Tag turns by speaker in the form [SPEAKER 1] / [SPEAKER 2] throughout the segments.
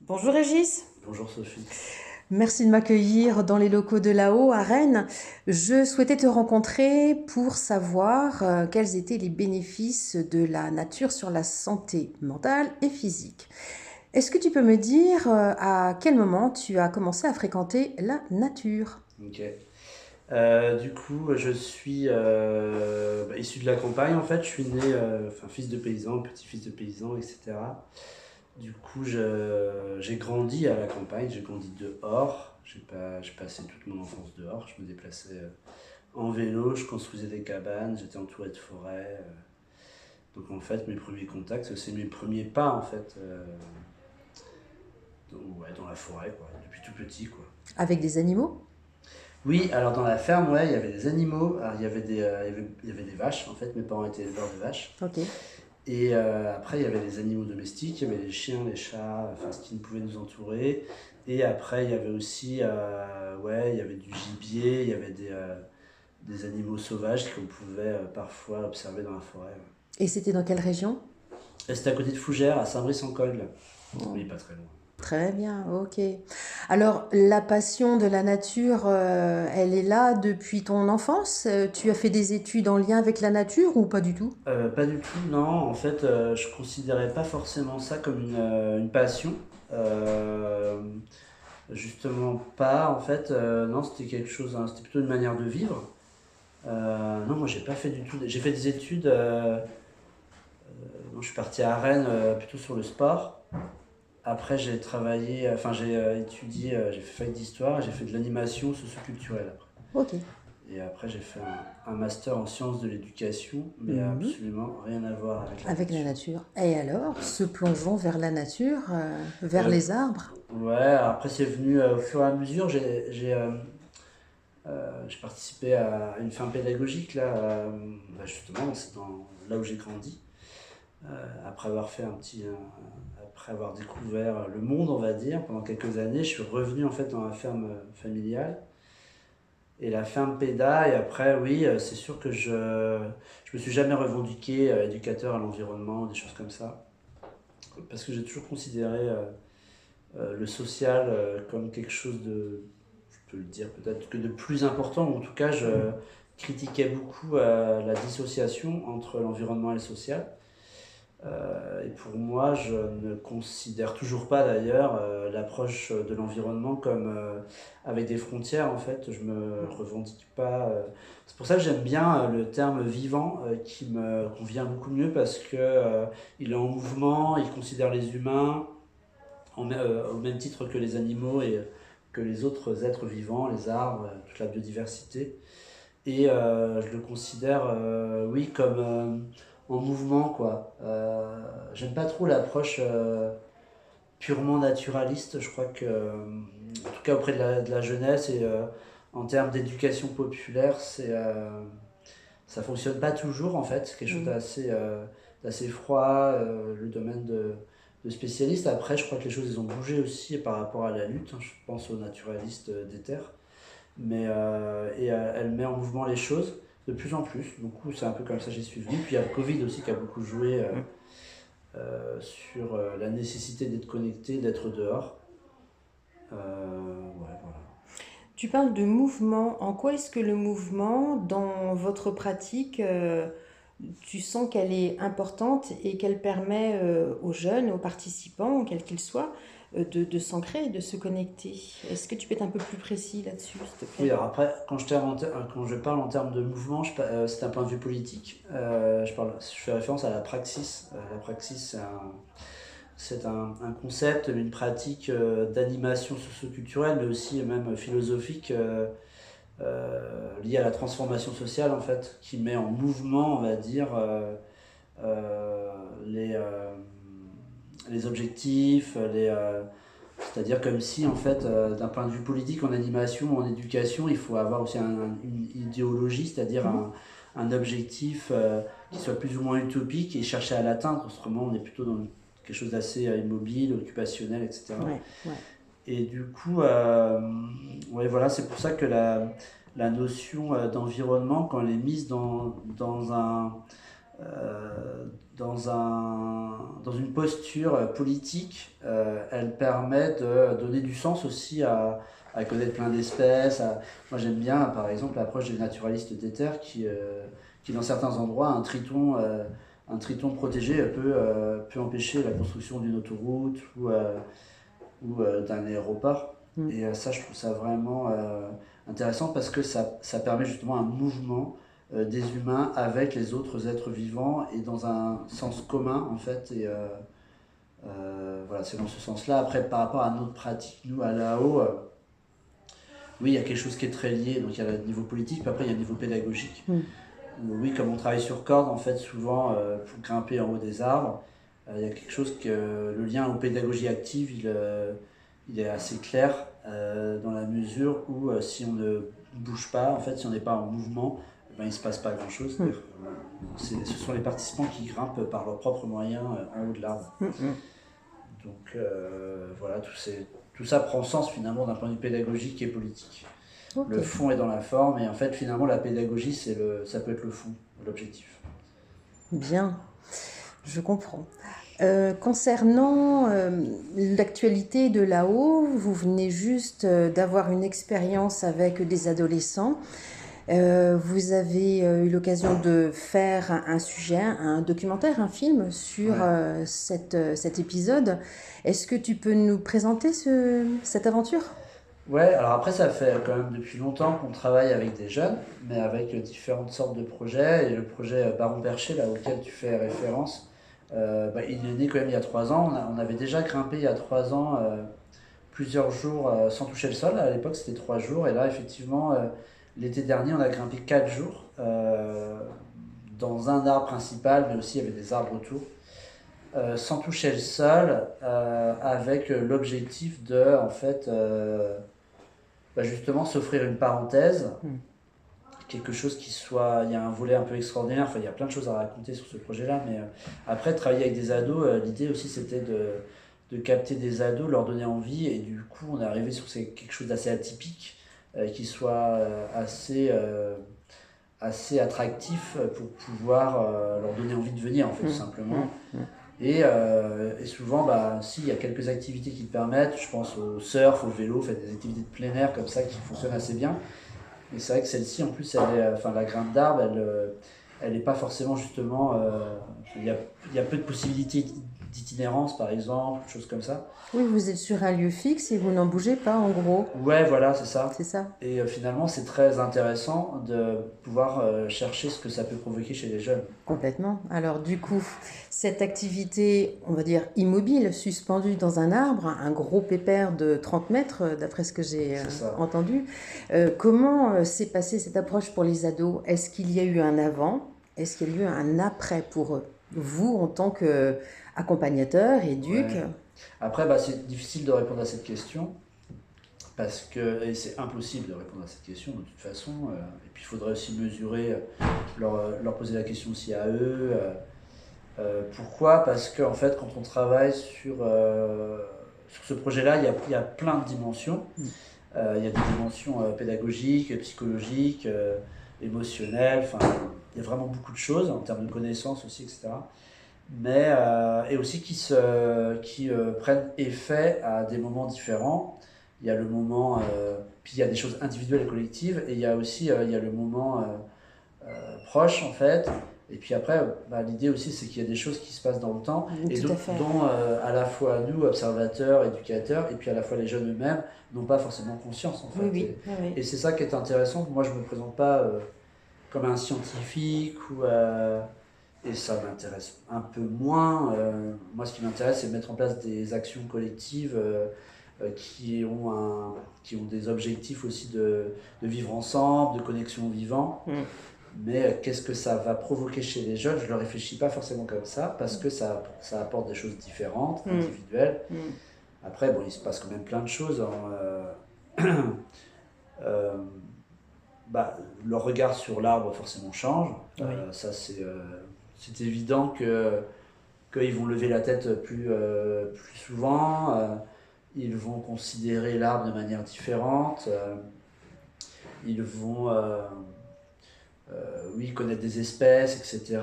[SPEAKER 1] Bonjour Régis,
[SPEAKER 2] Bonjour Sophie.
[SPEAKER 1] merci de m'accueillir dans les locaux de là-haut à Rennes. Je souhaitais te rencontrer pour savoir quels étaient les bénéfices de la nature sur la santé mentale et physique. Est-ce que tu peux me dire à quel moment tu as commencé à fréquenter la nature?
[SPEAKER 2] Ok. Du coup, je suis issu de la campagne en fait. Je suis né, fils de paysan, petit-fils de paysan, etc. Du coup, j'ai grandi à la campagne, j'ai grandi dehors. J'ai passé toute mon enfance dehors. Je me déplaçais en vélo, je construisais des cabanes, j'étais entouré de forêts. Donc en fait, mes premiers contacts, c'est mes premiers pas en fait, dans la forêt, quoi, depuis tout petit, quoi.
[SPEAKER 1] Avec des animaux?
[SPEAKER 2] Oui, alors dans la ferme, ouais, il y avait des animaux. Alors, il y avait des vaches, en fait. Mes parents étaient éleveurs de vaches.
[SPEAKER 1] Ok.
[SPEAKER 2] Et après, il y avait les animaux domestiques. Il y avait les chiens, les chats, enfin, ce qui pouvaient nous entourer. Et après, il y avait aussi, ouais, il y avait du gibier. Il y avait des animaux sauvages qu'on pouvait parfois observer dans la forêt. Ouais.
[SPEAKER 1] Et c'était dans quelle région?
[SPEAKER 2] Et c'était à côté de Fougères, à Saint-Brice-en-Cogle. Oui, pas très loin.
[SPEAKER 1] Très bien, ok. Alors, la passion de la nature, elle est là depuis ton enfance? Tu as fait des études en lien avec la nature ou pas du tout?
[SPEAKER 2] Pas du tout, non. En fait, je considérais pas forcément ça comme une passion. Euh, Justement pas, en fait. Non, c'était quelque chose, hein, c'était plutôt une manière de vivre. Non, moi j'ai pas fait du tout. J'ai fait des études. Non, je suis parti à Rennes plutôt sur le sport. Après, j'ai travaillé, enfin j'ai étudié, j'ai fait fac d'histoire, j'ai fait de l'animation socioculturelle après.
[SPEAKER 1] Ok.
[SPEAKER 2] Et après, j'ai fait un master en sciences de l'éducation, mais
[SPEAKER 1] Mhm.
[SPEAKER 2] absolument rien à voir avec la
[SPEAKER 1] Avec la
[SPEAKER 2] nature.
[SPEAKER 1] nature. Et alors, se plongeons vers la nature, vers
[SPEAKER 2] Euh,
[SPEAKER 1] les arbres.
[SPEAKER 2] ouais, après c'est venu au fur et à mesure. J'ai participé à une ferme pédagogique là, justement, c'est là où j'ai grandi. Après avoir fait après avoir découvert le monde, on va dire, pendant quelques années, je suis revenu en fait dans la ferme familiale et la ferme péda. Et après, oui, c'est sûr que je me suis jamais revendiqué éducateur à l'environnement, des choses comme ça, parce que j'ai toujours considéré le social comme quelque chose de, je peux le dire peut-être que de plus important, ou en tout cas, je critiquais beaucoup la dissociation entre l'environnement et le social. Et pour moi, je ne considère toujours pas d'ailleurs l'approche de l'environnement comme avec des frontières. En fait, je me revendique pas. C'est pour ça que j'aime bien le terme vivant, qui me convient beaucoup mieux parce que il est en mouvement, il considère les humains au même titre que les animaux et que les autres êtres vivants, les arbres, toute la biodiversité. Et je le considère, oui, comme en mouvement, quoi. J'aime pas trop l'approche purement naturaliste. Je crois que, en tout cas auprès de la jeunesse et en termes d'éducation populaire, ça fonctionne pas toujours, en fait. C'est quelque chose
[SPEAKER 1] Mm.
[SPEAKER 2] d'assez froid, le domaine de spécialistes. Après, je crois que les choses ils ont bougé aussi par rapport à la lutte, hein. Je pense aux naturalistes des terres. Elle met en mouvement les choses de plus en plus. Du coup, c'est un peu comme ça que j'y suis venu. Puis il y a le Covid aussi qui a beaucoup joué sur la nécessité d'être connecté, d'être dehors. Ouais, voilà.
[SPEAKER 1] Tu parles de mouvement. En quoi est-ce que le mouvement, dans votre pratique, tu sens qu'elle est importante et qu'elle permet aux jeunes, aux participants, quels qu'ils soient, de s'ancrer et de se connecter? Est-ce que tu peux être un peu plus précis là-dessus, s'il te
[SPEAKER 2] Oui,
[SPEAKER 1] plaît?
[SPEAKER 2] alors après, quand je parle en termes de mouvement, c'est un point de vue politique. Je fais référence à la praxis. La praxis, c'est un concept, une pratique d'animation socioculturelle, mais aussi même philosophique, liée à la transformation sociale, en fait, qui met en mouvement, on va dire, euh, les, euh, les objectifs, c'est-à-dire comme si, en fait, d'un point de vue politique, en animation, en éducation, il faut avoir aussi une idéologie, c'est-à-dire
[SPEAKER 1] Mhm.
[SPEAKER 2] un objectif qui soit plus ou moins utopique et chercher à l'atteindre. Autrement, on est plutôt dans quelque chose d'assez immobile, occupationnel, etc.
[SPEAKER 1] Ouais, ouais.
[SPEAKER 2] Et du coup, ouais, voilà, c'est pour ça que la notion d'environnement, quand elle est mise dans une posture politique, elle permet de donner du sens aussi à connaître plein d'espèces. Moi j'aime bien par exemple l'approche des naturalistes d'éther qui dans certains endroits, un triton protégé peut empêcher la construction d'une autoroute ou d'un aéroport. Et ça, je trouve ça vraiment intéressant parce que ça permet justement un mouvement des humains avec les autres êtres vivants et dans un sens commun en fait. Et voilà, c'est dans ce sens-là. Après, par rapport à notre pratique, nous à Lao, oui, il y a quelque chose qui est très lié. Donc il y a le niveau politique, puis après il y a le niveau pédagogique. Oui, comme on travaille sur corde, en fait, souvent pour grimper en haut des arbres, il y a quelque chose que le lien aux pédagogies actives, il est assez clair dans la mesure où si on ne bouge pas, en fait, si on n'est pas en mouvement, ben, il ne se passe pas grand-chose. Ce sont les participants qui grimpent par leurs propres moyens en haut de l'arbre. Donc voilà, tout ça prend sens finalement d'un point de vue pédagogique et politique. Okay. Le fond est dans la forme et en fait finalement la pédagogie ça peut être le fond, l'objectif.
[SPEAKER 1] Bien, je comprends. Concernant l'actualité de là-haut, vous venez juste d'avoir une expérience avec des adolescents. Vous avez eu l'occasion de faire un sujet, un documentaire, un film sur cet épisode. Est-ce que tu peux nous présenter cette aventure ?
[SPEAKER 2] Ouais, alors après ça fait quand même depuis longtemps qu'on travaille avec des jeunes, mais avec différentes sortes de projets. Et le projet Baron Perché, là, auquel tu fais référence, il est né quand même il y a 3 ans. On avait déjà grimpé il y a 3 ans plusieurs jours sans toucher le sol. À l'époque c'était 3 jours. Et là effectivement, l'été dernier on a grimpé 4 jours dans un arbre principal, mais aussi il y avait des arbres autour. Sans toucher le sol, avec l'objectif de en fait justement s'offrir une parenthèse, quelque chose qui soit, il y a un volet un peu extraordinaire, enfin il y a plein de choses à raconter sur ce projet-là, mais après travailler avec des ados, l'idée aussi c'était de capter des ados, leur donner envie, et du coup on est arrivé sur quelque chose d'assez atypique, qui soit assez attractif pour pouvoir leur donner envie de venir en fait tout simplement. Et souvent, si, il y a quelques activités qui le permettent, je pense au surf, au vélo, des activités de plein air comme ça qui fonctionnent assez bien. Et c'est vrai que celle-ci, en plus, la grimpe d'arbre, elle n'est pas forcément justement... il y a peu de possibilités d'itinérance, par exemple, choses comme ça.
[SPEAKER 1] Oui, vous êtes sur un lieu fixe et vous n'en bougez pas, en gros.
[SPEAKER 2] Ouais, voilà, c'est ça.
[SPEAKER 1] C'est ça.
[SPEAKER 2] Et finalement, c'est très intéressant de pouvoir chercher ce que ça peut provoquer chez les jeunes.
[SPEAKER 1] Complètement. Alors du coup, cette activité, on va dire immobile, suspendue dans un arbre, un gros pépère de 30 mètres, d'après ce que j'ai entendu, comment s'est passée cette approche pour les ados ? Est-ce qu'il y a eu un avant ? Est-ce qu'il y a eu un après pour eux ? Vous, en tant qu'accompagnateur, éduc.
[SPEAKER 2] Ouais. Après, c'est difficile de répondre à cette question. Parce que c'est impossible de répondre à cette question de toute façon. Et puis il faudrait aussi mesurer, leur poser la question aussi à eux. Pourquoi ? Parce qu'en fait, quand on travaille sur ce projet-là, il y a plein de dimensions. Il y a des dimensions pédagogiques, psychologiques, émotionnelles. Il y a vraiment beaucoup de choses en termes de connaissances aussi, etc. Mais, et aussi qui prennent effet à des moments différents. Il y a le moment, puis il y a des choses individuelles et collectives, et il y a aussi il y a le moment proche en fait. Et puis après, l'idée aussi c'est qu'il y a des choses qui se passent dans le temps, et dont à la fois nous, observateurs, éducateurs, et puis à la fois les jeunes eux-mêmes, n'ont pas forcément conscience en fait.
[SPEAKER 1] Oui.
[SPEAKER 2] Et c'est ça qui est intéressant. Moi je me présente pas comme un scientifique, et ça m'intéresse un peu moins. Moi ce qui m'intéresse c'est de mettre en place des actions collectives qui ont des objectifs aussi de vivre ensemble, de connexion au vivant. Mais qu'est-ce que ça va provoquer chez les jeunes ? Je ne le réfléchis pas forcément comme ça, parce que ça apporte des choses différentes, individuelles. Après, il se passe quand même plein de choses. Leur regard sur l'arbre forcément change. Ça, c'est évident qu'ils vont lever la tête plus souvent. Ils vont considérer l'arbre de manière différente. Ils vont oui, connaître des espèces, etc.,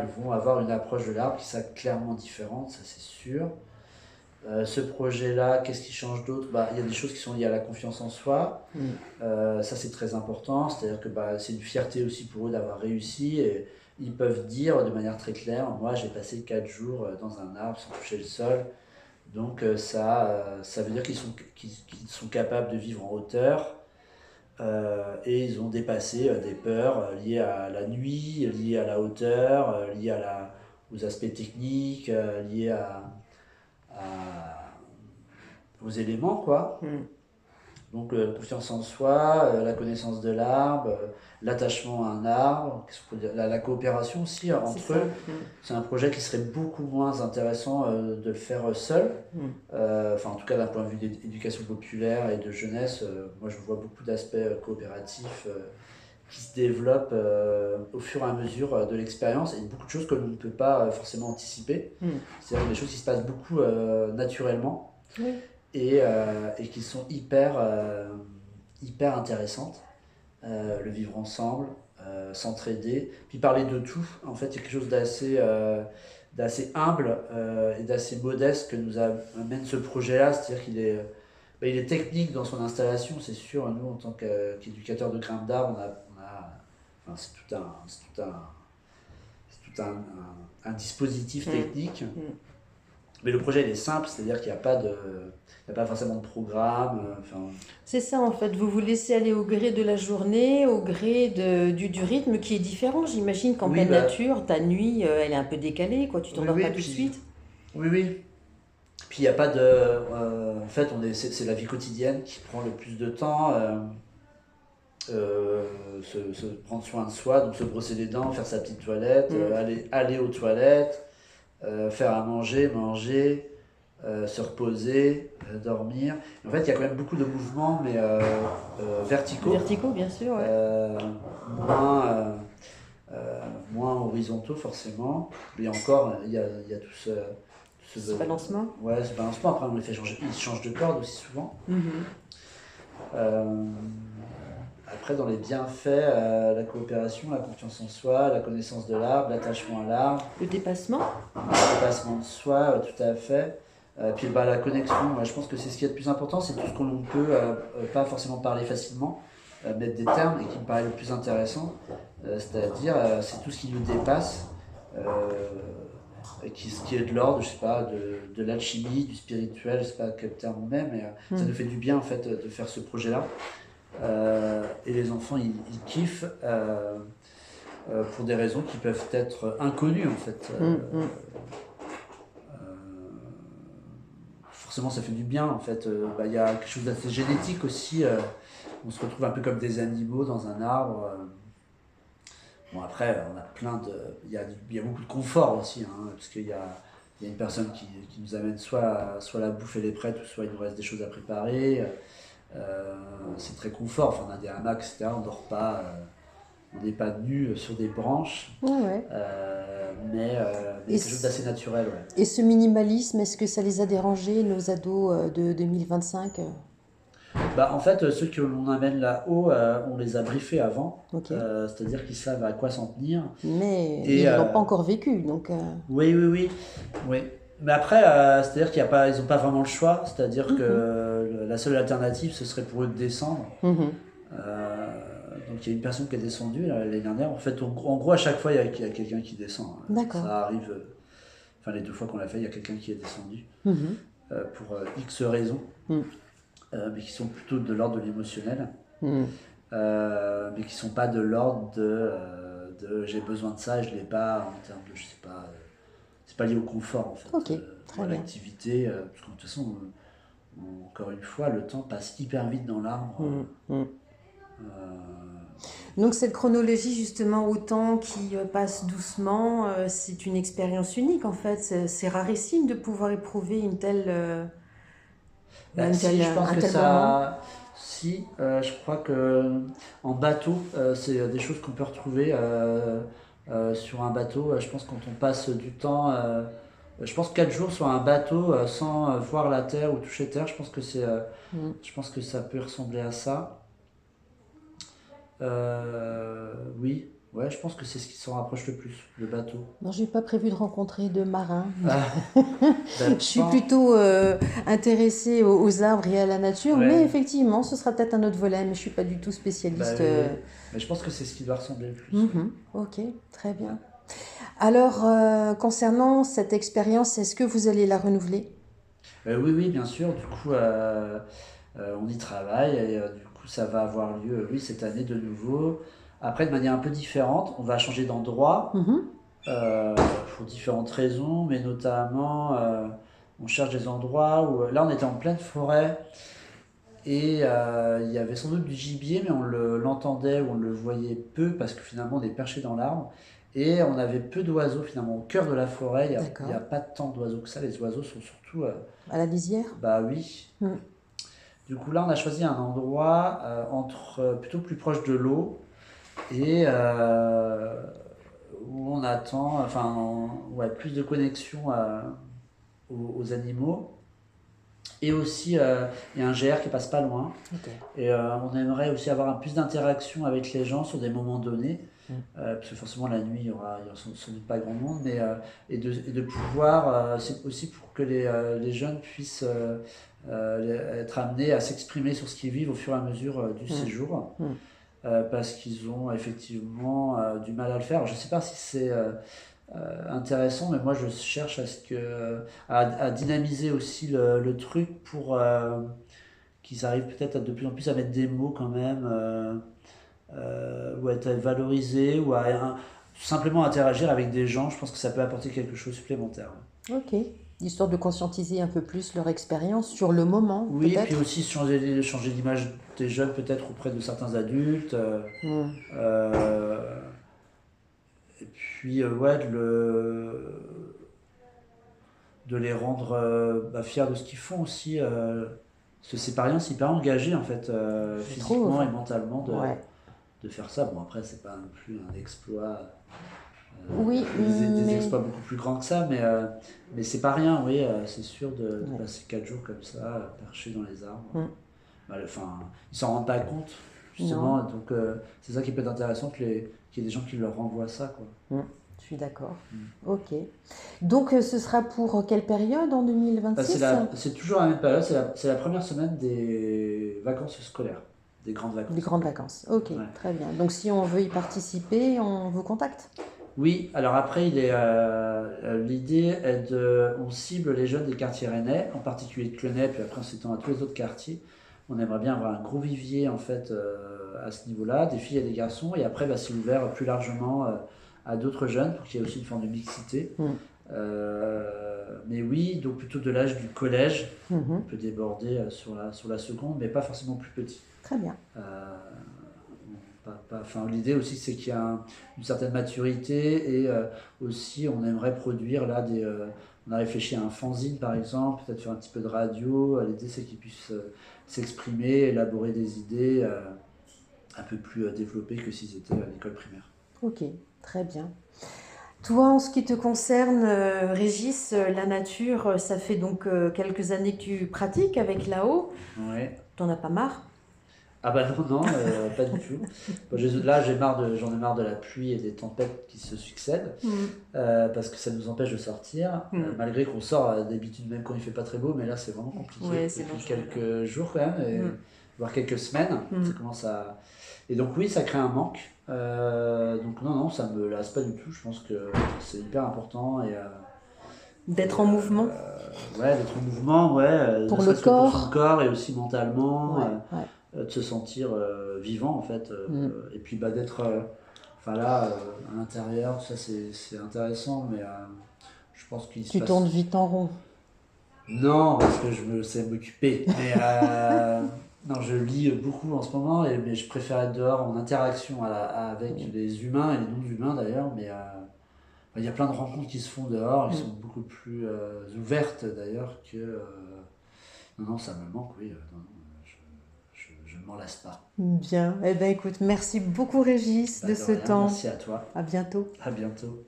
[SPEAKER 2] ils vont avoir une approche de l'arbre qui sera clairement différente, ça c'est sûr. Ce projet-là, qu'est-ce qui change d'autre? Il y a des choses qui sont liées à la confiance en soi. Ça, c'est très important. C'est-à-dire que c'est une fierté aussi pour eux d'avoir réussi. Et ils peuvent dire de manière très claire, moi, j'ai passé 4 jours dans un arbre sans toucher le sol. Donc ça veut dire qu'ils sont capables de vivre en hauteur. Et ils ont dépassé des peurs liées à la nuit, liées à la hauteur, liées aux aspects techniques, liées aux éléments, quoi. Donc confiance en soi, la connaissance de l'arbre, l'attachement à un arbre, qu'est-ce qu'on peut dire, la coopération aussi entre eux. C'est un projet qui serait beaucoup moins intéressant de le faire seul. Enfin, en tout cas, d'un point de vue d'éducation populaire et de jeunesse, moi je vois beaucoup d'aspects coopératifs qui se développent au fur et à mesure de l'expérience et beaucoup de choses que l'on ne peut pas forcément anticiper. C'est-à-dire des choses qui se passent beaucoup naturellement.
[SPEAKER 1] Oui.
[SPEAKER 2] Et qui sont hyper intéressantes. Le vivre ensemble, s'entraider, puis parler de tout. En fait, il y a quelque chose d'assez humble et d'assez modeste que nous amène ce projet-là. C'est-à-dire qu'il est, il est technique dans son installation, c'est sûr. Nous, en tant qu'éducateurs de grimpes d'arbres, enfin, c'est tout un dispositif technique. Mais le projet, il est simple, c'est-à-dire qu'il n'y a pas forcément de programme.
[SPEAKER 1] C'est ça, en fait. Vous vous laissez aller au gré de la journée, au gré du rythme qui est différent. J'imagine qu'en pleine nature, ta nuit, elle est un peu décalée, quoi. Tu t'endors pas tout de suite.
[SPEAKER 2] Oui. Puis il n'y a pas de... en fait, c'est la vie quotidienne qui prend le plus de temps. Se prendre soin de soi, donc se brosser les dents, faire sa petite toilette, aller aux toilettes. Faire à manger, se reposer, dormir. En fait, il y a quand même beaucoup de mouvements, mais verticaux.
[SPEAKER 1] Verticaux, bien sûr, ouais.
[SPEAKER 2] Moins horizontaux, forcément. Mais encore, il y a tout
[SPEAKER 1] ce balancement.
[SPEAKER 2] Ouais, ce balancement. Après, on les fait changer. Ils changent de corde aussi souvent. Après, dans les bienfaits, la coopération, la confiance en soi, la connaissance de l'arbre, l'attachement à l'arbre.
[SPEAKER 1] Le dépassement.
[SPEAKER 2] Le dépassement de soi, tout à fait. Puis la connexion, je pense que c'est ce qui est le plus important, c'est tout ce qu'on ne peut pas forcément parler facilement, mettre des termes, et qui me paraît le plus intéressant. C'est-à-dire, c'est tout ce qui nous dépasse, ce qui est de l'ordre, je sais pas, de l'alchimie, du spirituel, je sais pas quel terme on met, mais ça nous fait du bien en fait de faire ce projet-là. Et les enfants ils kiffent pour des raisons qui peuvent être inconnues en fait. Forcément ça fait du bien en fait. Y a quelque chose d'assez génétique aussi. On se retrouve un peu comme des animaux dans un arbre. Bon après on a il y a beaucoup de confort aussi, parce qu'il y a une personne qui nous amène soit la bouffe elle est prête, ou soit il nous reste des choses à préparer. C'est très confort, enfin, on a des hamacs, etc. On dort pas, on n'est pas nu sur des branches, mais quelque chose d'assez naturel. Ouais.
[SPEAKER 1] Et ce minimalisme, est-ce que ça les a dérangés, nos ados de 2025 ?
[SPEAKER 2] En fait, ceux que l'on amène là-haut, on les a briefés avant, c'est-à-dire qu'ils savent à quoi s'en tenir.
[SPEAKER 1] Mais ils n'ont pas encore vécu, donc...
[SPEAKER 2] Oui. Mais après, c'est-à-dire qu'ils n'ont pas vraiment le choix, c'est-à-dire que la seule alternative, ce serait pour eux de descendre. Donc il y a une personne qui est descendue l'année dernière. En fait, en gros, à chaque fois, il y a quelqu'un qui descend.
[SPEAKER 1] D'accord.
[SPEAKER 2] Ça arrive, les 2 fois qu'on l'a fait, il y a quelqu'un qui est descendu pour X raisons, mais qui sont plutôt de l'ordre de l'émotionnel, mais qui ne sont pas de l'ordre de j'ai besoin de ça et je ne l'ai pas en termes de, je sais pas... C'est pas lié au confort en fait,
[SPEAKER 1] très
[SPEAKER 2] à l'activité, parce que de toute façon, encore une fois, le temps passe hyper vite dans l'arbre.
[SPEAKER 1] Donc cette chronologie justement au temps qui passe doucement, c'est une expérience unique en fait, c'est rarissime de pouvoir éprouver une telle...
[SPEAKER 2] je pense que ça... Si, je crois que en bateau, c'est des choses qu'on peut retrouver sur un bateau. Je pense quand on passe du temps, je pense 4 jours sur un bateau sans voir la terre ou toucher terre, je pense que je pense que ça peut ressembler à ça. Oui, Ouais, je pense que c'est ce qui s'en rapproche le plus, le bateau.
[SPEAKER 1] Non, j'ai pas prévu de rencontrer de marins.
[SPEAKER 2] Ah,
[SPEAKER 1] Je suis plutôt intéressée aux arbres et à la nature, mais
[SPEAKER 2] ouais,
[SPEAKER 1] effectivement, ce sera peut-être un autre volet, mais je suis pas du tout
[SPEAKER 2] bah
[SPEAKER 1] spécialiste.
[SPEAKER 2] oui. Mais je pense que c'est ce qui doit ressembler le plus, ouais.
[SPEAKER 1] Mhm. Ok, très
[SPEAKER 2] Ouais.
[SPEAKER 1] bien. Alors, concernant cette expérience, est-ce que vous allez la renouveler?
[SPEAKER 2] Oui, oui, bien sûr. Du coup, on y travaille et du coup, ça va avoir lieu, oui, cette année de nouveau. Après, de manière un peu différente, on va changer d'endroit
[SPEAKER 1] Mhm.
[SPEAKER 2] euh, pour différentes raisons, mais notamment, on cherche des endroits où, là, on était en pleine forêt et il y avait sans doute du gibier, mais l'entendait ou on le voyait peu parce que finalement, on est perché dans l'arbre. Et on avait peu d'oiseaux finalement au cœur de la forêt. Il y
[SPEAKER 1] D'accord.
[SPEAKER 2] a pas tant d'oiseaux que ça. Les oiseaux sont surtout,
[SPEAKER 1] À la lisière?
[SPEAKER 2] bah oui.
[SPEAKER 1] Mhm.
[SPEAKER 2] Du coup, là, on a choisi un endroit plutôt plus proche de l'eau et où on attend, ouais, plus de connexion aux animaux. Et aussi, il y a un GR qui passe pas loin.
[SPEAKER 1] Ok.
[SPEAKER 2] Et on aimerait aussi avoir un plus d'interaction avec les gens sur des moments donnés.
[SPEAKER 1] Mhm.
[SPEAKER 2] Parce que forcément, la nuit, il y aura sans doute pas grand monde. Mais, et de pouvoir, c'est aussi pour que les jeunes puissent être amenés à s'exprimer sur ce qu'ils vivent au fur et à mesure du
[SPEAKER 1] Mhm.
[SPEAKER 2] séjour.
[SPEAKER 1] Mhm.
[SPEAKER 2] Parce qu'ils ont effectivement du mal à le faire. Alors, je ne sais pas si c'est intéressant, mais moi je cherche à dynamiser aussi le truc pour qu'ils arrivent peut-être de plus en plus à mettre des mots quand même, ou à être valorisés, simplement interagir avec des gens. Je pense que ça peut apporter quelque chose de supplémentaire.
[SPEAKER 1] Ok. Histoire de conscientiser un peu plus leur expérience sur le moment,
[SPEAKER 2] Oui, puis
[SPEAKER 1] peut-être.
[SPEAKER 2] aussi changer l'image des jeunes peut-être auprès de certains adultes.
[SPEAKER 1] Mhm.
[SPEAKER 2] Euh, et puis, ouais, de les rendre fiers de ce qu'ils font aussi. Parce que c'est pas rien, c'est hyper engagé en fait,
[SPEAKER 1] Je
[SPEAKER 2] physiquement
[SPEAKER 1] trouve.
[SPEAKER 2] et mentalement
[SPEAKER 1] Ouais.
[SPEAKER 2] de faire ça. Bon, après, c'est pas non plus un exploit.
[SPEAKER 1] Oui,
[SPEAKER 2] Il y a des
[SPEAKER 1] mais
[SPEAKER 2] exploits beaucoup plus grands que ça, mais c'est pas rien, oui, c'est sûr de
[SPEAKER 1] ouais.
[SPEAKER 2] passer 4 jours comme ça, perchés dans les arbres.
[SPEAKER 1] Mm.
[SPEAKER 2] Bah, enfin, ils s'en rendent pas compte,
[SPEAKER 1] Non.
[SPEAKER 2] justement, donc c'est ça qui peut être intéressant, qu'il y ait des gens qui leur renvoient ça, quoi.
[SPEAKER 1] Mm. Je suis d'accord.
[SPEAKER 2] Mm.
[SPEAKER 1] Ok. Donc, ce sera pour quelle période en
[SPEAKER 2] Bah,
[SPEAKER 1] 2026?
[SPEAKER 2] c'est toujours la même période, c'est la première semaine des vacances scolaires, des grandes
[SPEAKER 1] Des
[SPEAKER 2] vacances.
[SPEAKER 1] grandes vacances. Ok,
[SPEAKER 2] Ouais.
[SPEAKER 1] très bien. Donc, si on veut y participer, on vous contacte.
[SPEAKER 2] Oui, alors après, l'idée est on cible les jeunes des quartiers rennais, en particulier de Clenay, puis après on s'étend à tous les autres quartiers. On aimerait bien avoir un gros vivier en fait à ce niveau-là, des filles et des garçons, et après bah, c'est ouvert plus largement à d'autres jeunes pour qu'il y ait aussi une forme de mixité.
[SPEAKER 1] Mm.
[SPEAKER 2] Mais oui, donc plutôt de l'âge du collège, on
[SPEAKER 1] Mhm.
[SPEAKER 2] peut déborder sur la seconde, mais pas forcément plus petit.
[SPEAKER 1] Très bien.
[SPEAKER 2] Euh, enfin, l'idée aussi, c'est qu'il y a une certaine maturité et aussi on aimerait produire là on a réfléchi à un fanzine par exemple, peut-être faire un petit peu de radio. L'idée, c'est qu'ils puissent s'exprimer, élaborer des idées un peu plus développées que s'ils étaient à l'école primaire.
[SPEAKER 1] Ok, très bien. Toi, en ce qui te concerne, Régis, la nature, ça fait donc quelques années que tu pratiques avec l'AO.
[SPEAKER 2] Ouais.
[SPEAKER 1] T'en as pas marre?
[SPEAKER 2] Ah bah non, non, pas du tout. Bon, là, j'en ai marre de la pluie et des tempêtes qui se succèdent.
[SPEAKER 1] Mm.
[SPEAKER 2] Parce que ça nous empêche de sortir,
[SPEAKER 1] Mm.
[SPEAKER 2] malgré qu'on sort d'habitude même quand il fait pas très beau, mais là c'est vraiment compliqué
[SPEAKER 1] Ouais, c'est
[SPEAKER 2] depuis
[SPEAKER 1] dangereux.
[SPEAKER 2] quelques jours quand même,
[SPEAKER 1] Mm.
[SPEAKER 2] voire quelques semaines. Ça
[SPEAKER 1] Mm.
[SPEAKER 2] commence à... Et donc oui, ça crée un manque. Donc non, non, ça me lasse pas du tout. Je pense que c'est hyper important
[SPEAKER 1] D'être en mouvement
[SPEAKER 2] ouais, d'être en mouvement, ouais, ne
[SPEAKER 1] pour le
[SPEAKER 2] serait-ce que pour son
[SPEAKER 1] corps.
[SPEAKER 2] corps et aussi mentalement,
[SPEAKER 1] Ouais, ouais.
[SPEAKER 2] de se sentir vivant en fait,
[SPEAKER 1] Mm.
[SPEAKER 2] et puis bah, d'être, enfin là, à l'intérieur, ça c'est intéressant, mais je pense qu'il se
[SPEAKER 1] Tu tournes
[SPEAKER 2] passe.
[SPEAKER 1] vite en rond.
[SPEAKER 2] Non, parce que je me sais m'occuper, mais non, je lis beaucoup en ce moment, mais je préfère être dehors en interaction avec
[SPEAKER 1] Mm.
[SPEAKER 2] les humains et les non-humains d'ailleurs, mais il y a plein de rencontres qui se font dehors, qui
[SPEAKER 1] Mm.
[SPEAKER 2] sont beaucoup plus ouvertes d'ailleurs que. Non, non, ça me manque, oui. Non, non, je ne m'en lasse pas.
[SPEAKER 1] Bien. Eh bien, écoute, merci beaucoup, Régis,
[SPEAKER 2] Pas
[SPEAKER 1] de
[SPEAKER 2] de
[SPEAKER 1] ce
[SPEAKER 2] rien,
[SPEAKER 1] temps.
[SPEAKER 2] merci à toi.
[SPEAKER 1] À bientôt.
[SPEAKER 2] À bientôt.